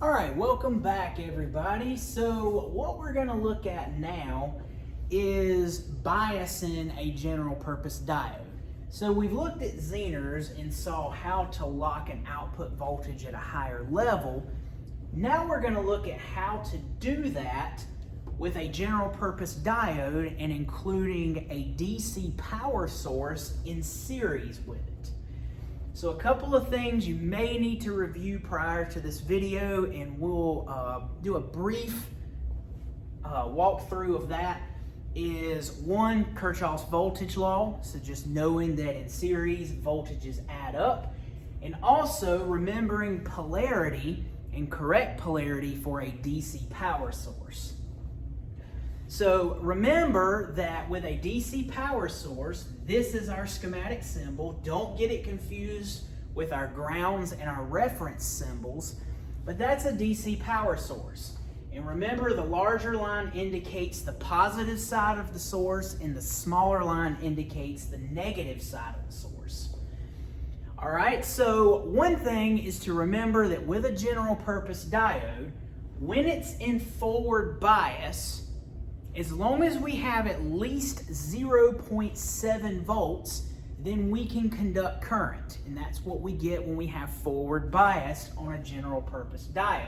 All right, welcome back everybody. So what we're going to look at now is biasing a general purpose diode. So we've looked at Zener's and saw how to lock an output voltage at a higher level. Now we're going to look at how to do that with a general purpose diode and including a DC power source in series with it. So a couple of things you may need to review prior to this video, and we'll do a brief walkthrough of that. Is one, Kirchhoff's voltage law, so just knowing that in series voltages add up, and also remembering polarity and correct polarity for a DC power source. So remember that with a DC power source, this is our schematic symbol. Don't get it confused with our grounds and our reference symbols, but that's a DC power source. And remember, the larger line indicates the positive side of the source and the smaller line indicates the negative side of the source. All right, so one thing is to remember that with a general purpose diode, when it's in forward bias, as long as we have at least 0.7 volts, then we can conduct current. And that's what we get when we have forward bias on a general purpose diode.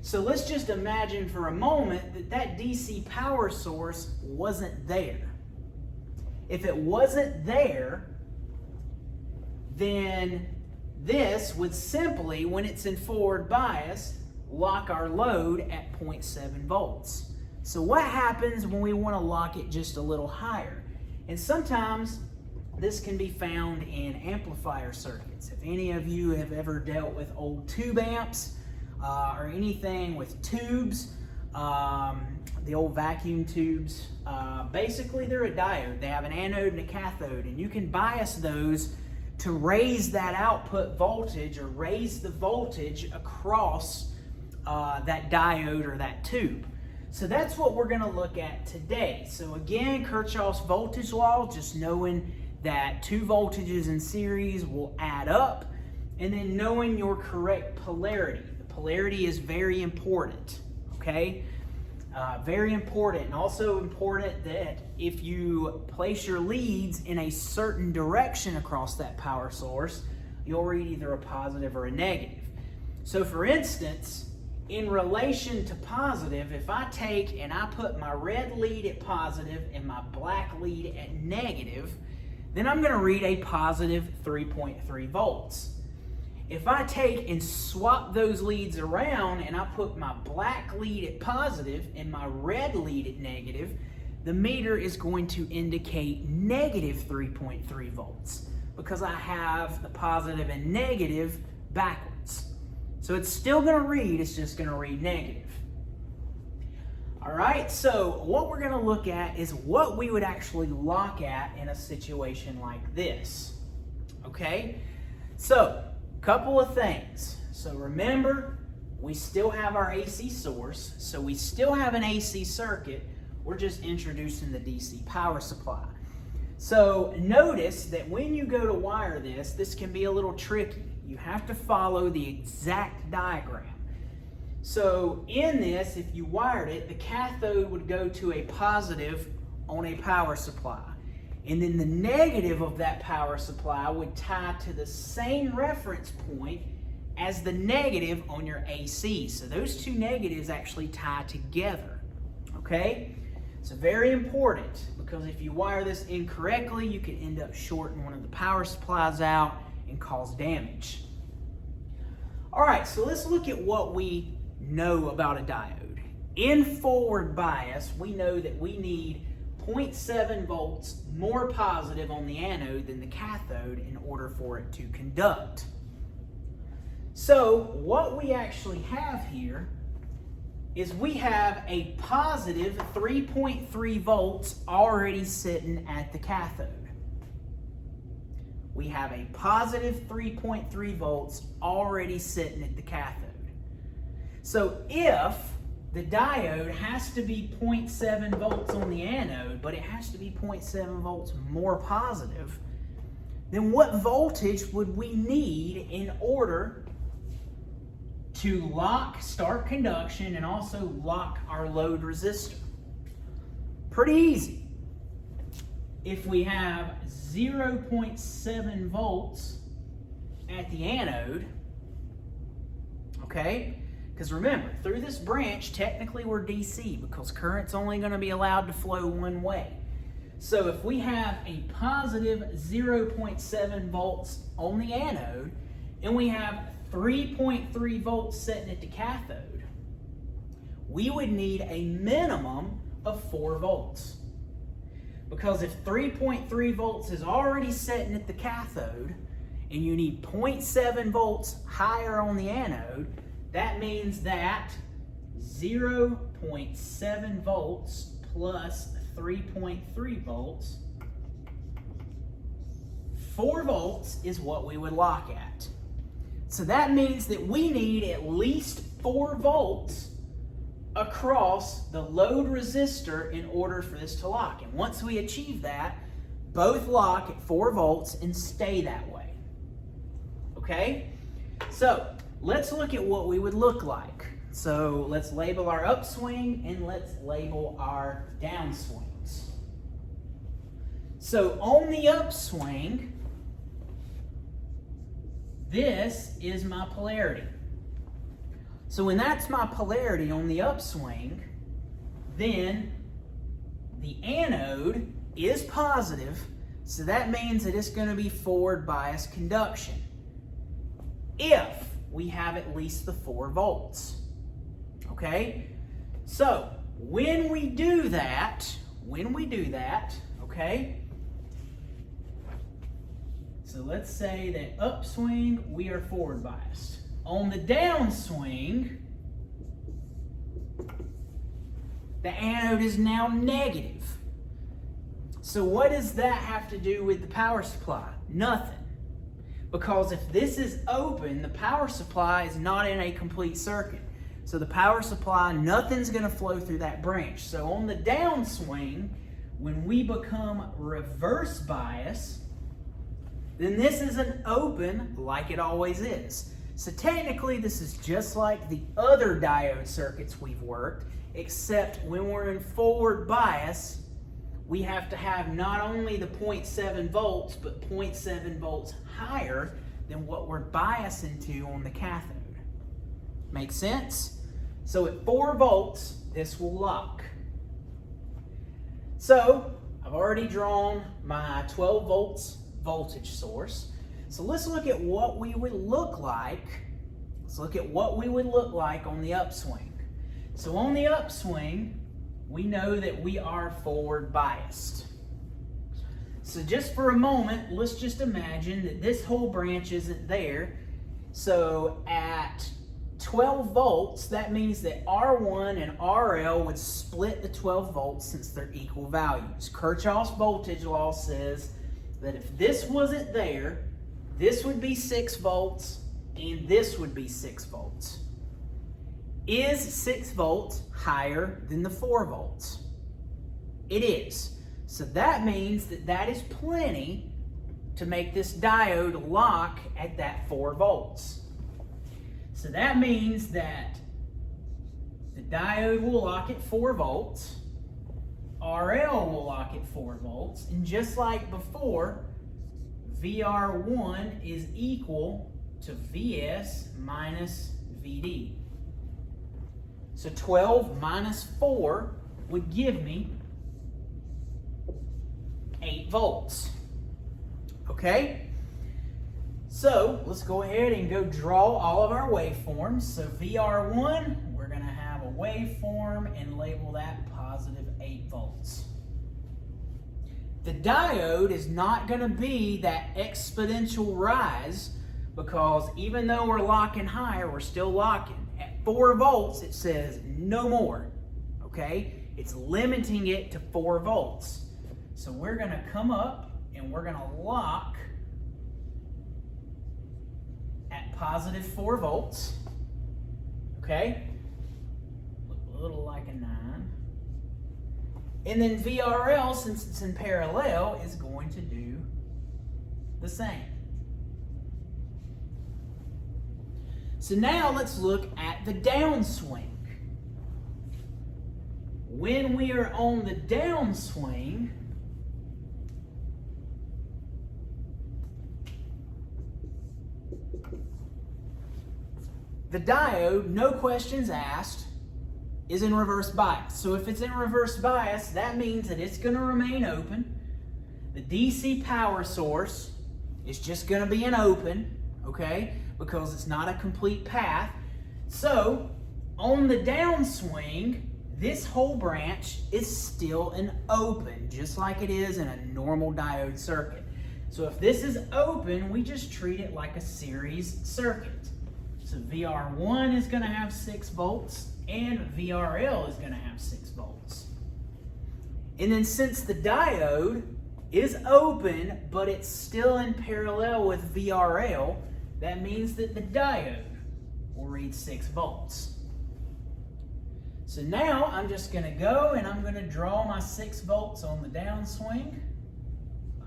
So let's just imagine for a moment that that DC power source wasn't there. If it wasn't there, then this would simply, when it's in forward bias, lock our load at 0.7 volts. So what happens when we want to lock it just a little higher? And sometimes this can be found in amplifier circuits. If any of you have ever dealt with old tube amps or anything with tubes, the old vacuum tubes, basically they're a diode. They have an anode and a cathode, and you can bias those to raise that output voltage or raise the voltage across that diode or that tube. So that's what we're going to look at today. So again, Kirchhoff's voltage law, just knowing that two voltages in series will add up, and then knowing your correct polarity. The polarity is very important, okay? Very important, and also important that if you place your leads in a certain direction across that power source, you'll read either a positive or a negative. So for instance, in relation to positive, if I take and I put my red lead at positive and my black lead at negative, then I'm going to read a positive 3.3 volts. If I take and swap those leads around and I put my black lead at positive and my red lead at negative, the meter is going to indicate negative 3.3 volts because I have the positive and negative backwards. So it's still going to read, it's just going to read negative. All right, so what we're going to look at is what we would actually lock at in a situation like this. Okay, so a couple of things. So remember, we still have our AC source, so we still have an AC circuit. We're just introducing the DC power supply. So notice that when you go to wire this can be a little tricky. You have to follow the exact diagram. So in this, if you wired it, the cathode would go to a positive on a power supply. And then the negative of that power supply would tie to the same reference point as the negative on your AC. So those two negatives actually tie together, okay? So very important, because if you wire this incorrectly, you could end up shorting one of the power supplies out and cause damage. All right, so let's look at what we know about a diode. In forward bias, we know that we need 0.7 volts more positive on the anode than the cathode in order for it to conduct. So what we actually have here is we have a positive 3.3 volts already sitting at the cathode. We have a positive 3.3 volts already sitting at the cathode. So if the diode has to be 0.7 volts on the anode, but it has to be 0.7 volts more positive, then what voltage would we need in order to start conduction and also lock our load resistor. Pretty easy. If we have 0.7 volts at the anode, okay, because remember, through this branch, technically we're DC because current's only going to be allowed to flow one way. So if we have a positive 0.7 volts on the anode and we have 3.3 volts sitting at the cathode, we would need a minimum of 4 volts. Because if 3.3 volts is already sitting at the cathode and you need 0.7 volts higher on the anode, that means that 0.7 volts plus 3.3 volts, 4 volts is what we would lock at. So that means that we need at least 4 volts across the load resistor in order for this to lock. And once we achieve that, both lock at 4 volts and stay that way. Okay? So let's look at what we would look like. So let's label our upswing and let's label our downswings. So on the upswing, this is my polarity. So when that's my polarity on the upswing, then the anode is positive, so that means that it's going to be forward bias conduction if we have at least the 4 volts. Okay? So when we do that, okay? So let's say that upswing, we are forward biased. On the downswing, the anode is now negative. So what does that have to do with the power supply? Nothing. Because if this is open, the power supply is not in a complete circuit. So the power supply, nothing's going to flow through that branch. So on the downswing, when we become reverse bias, then this isn't open like it always is. So technically this is just like the other diode circuits we've worked, except when we're in forward bias, we have to have not only the 0.7 volts, but 0.7 volts higher than what we're biasing to on the cathode. Make sense? So at 4 volts, this will lock. So I've already drawn my 12 volts voltage source. So let's look at what we would look like. Let's look at what we would look like on the upswing. So on the upswing, we know that we are forward biased. So just for a moment, let's just imagine that this whole branch isn't there. So at 12 volts, that means that R1 and RL would split the 12 volts since they're equal values. Kirchhoff's voltage law says that if this wasn't there, this would be 6 volts and this would be 6 volts. Is 6 volts higher than the 4 volts? It is. So that means that that is plenty to make this diode lock at that 4 volts. So that means that the diode will lock at 4 volts, RL will lock at 4 volts, and just like before, VR1 is equal to VS minus VD. So 12 minus 4 would give me 8 volts. Okay? So let's go ahead and go draw all of our waveforms. So VR1, we're going to have a waveform and label that positive 8 volts. The diode is not going to be that exponential rise because even though we're locking higher, we're still locking. At 4 volts, it says no more, okay? It's limiting it to 4 volts. So we're going to come up and we're going to lock at positive 4 volts, okay? Look a little like a 9. And then VRL, since it's in parallel, is going to do the same. So now let's look at the downswing. When we are on the downswing, the diode, no questions asked, is in reverse bias. So if it's in reverse bias, that means that it's going to remain open. The DC power source is just going to be an open, okay, because it's not a complete path. So on the downswing, this whole branch is still an open, just like it is in a normal diode circuit. So if this is open, we just treat it like a series circuit. So VR1 is going to have 6 volts, and VRL is going to have 6 volts. And then since the diode is open, but it's still in parallel with VRL, that means that the diode will read 6 volts. So now I'm just going to go and I'm going to draw my 6 volts on the downswing.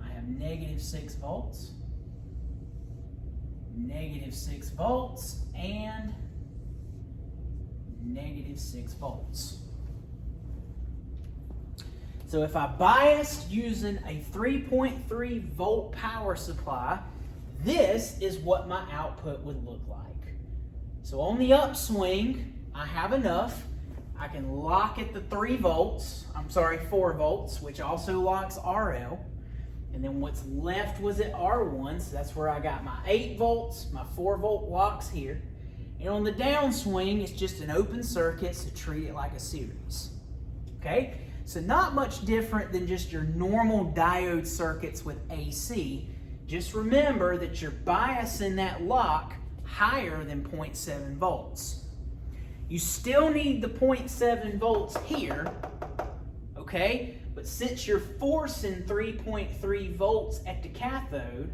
I have negative 6 volts, negative 6 volts, and negative 6 volts. So if I biased using a 3.3 volt power supply, this is what my output would look like. So on the upswing, I have enough. I can lock at the 4 volts, which also locks RL. And then what's left was at R1, so that's where I got my 8 volts, my 4 volt locks here. And on the downswing, it's just an open circuit, so treat it like a series. Okay? So not much different than just your normal diode circuits with AC. Just remember that you're biasing that lock higher than 0.7 volts. You still need the 0.7 volts here, okay? But since you're forcing 3.3 volts at the cathode,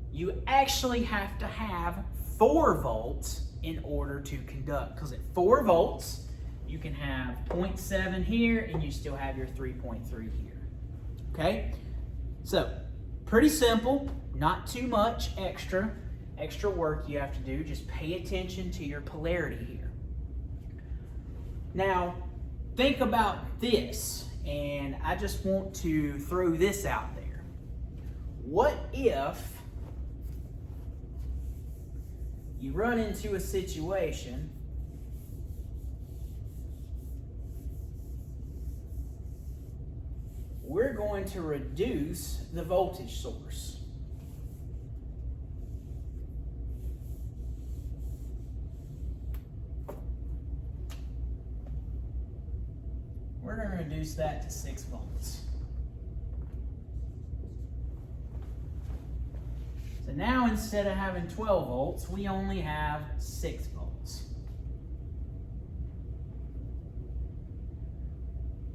you actually have to have 4 volts in order to conduct. Because at 4 volts, you can have 0.7 here and you still have your 3.3 here, okay? So, pretty simple, not too much extra work you have to do. Just pay attention to your polarity here. Now, think about this, and I just want to throw this out there. What if you run into a situation we're going to reduce the voltage source. We're going to reduce that to 6 volts. So now instead of having 12 volts, we only have 6 volts.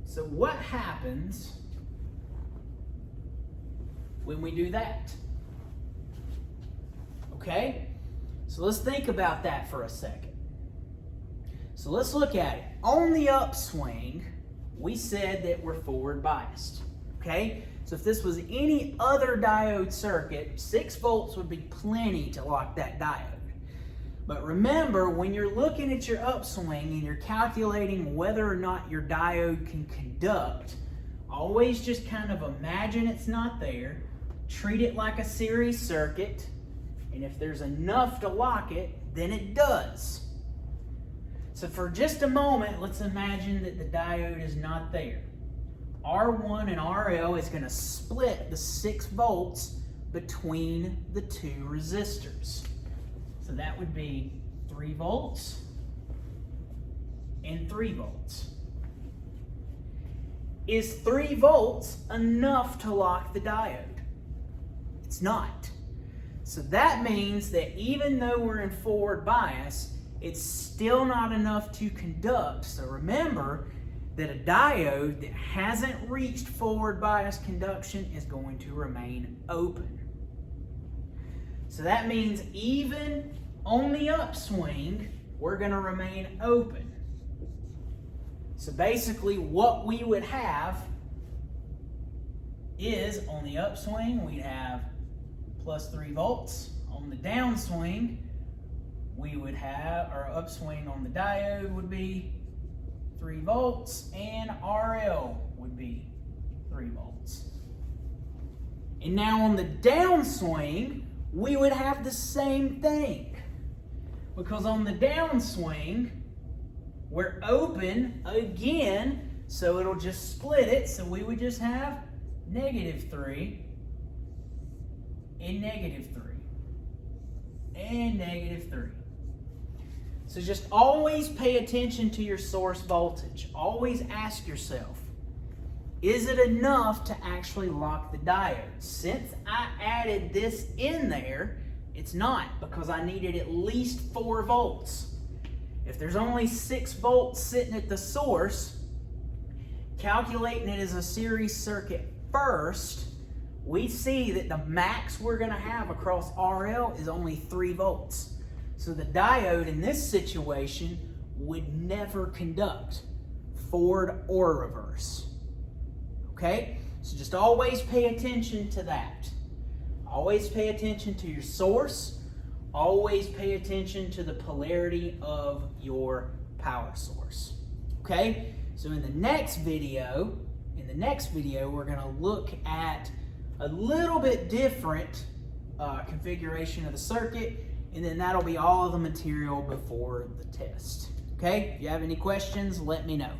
So what happens when we do that? Okay? So let's think about that for a second. So let's look at it. On the upswing, we said that we're forward biased. Okay? So if this was any other diode circuit, 6 volts would be plenty to lock that diode. But remember, when you're looking at your upswing and you're calculating whether or not your diode can conduct, always just kind of imagine it's not there, treat it like a series circuit, and if there's enough to lock it, then it does. So for just a moment, let's imagine that the diode is not there. R1 and RL is going to split the 6 volts between the 2 resistors. So that would be 3 volts and 3 volts. Is 3 volts enough to lock the diode? It's not. So that means that even though we're in forward bias, it's still not enough to conduct. So remember that a diode that hasn't reached forward bias conduction is going to remain open. So that means even on the upswing, we're going to remain open. So basically what we would have is, on the upswing, we'd have plus 3 volts. On the downswing, we would have, our upswing on the diode would be 3 volts, and RL would be 3 volts. And now on the downswing, we would have the same thing. Because on the downswing, we're open again, so it'll just split it. So we would just have -3 and -3 and -3. So just always pay attention to your source voltage. Always ask yourself, is it enough to actually lock the diode? Since I added this in there, it's not, because I needed at least 4 volts. If there's only 6 volts sitting at the source, calculating it as a series circuit first, we see that the max we're going to have across RL is only 3 volts. So the diode in this situation would never conduct, forward or reverse. Okay? So just always pay attention to that. Always pay attention to your source. Always pay attention to the polarity of your power source. Okay? So in the next video, we're going to look at a little bit different configuration of the circuit, and then that'll be all of the material before the test. Okay? If you have any questions, let me know.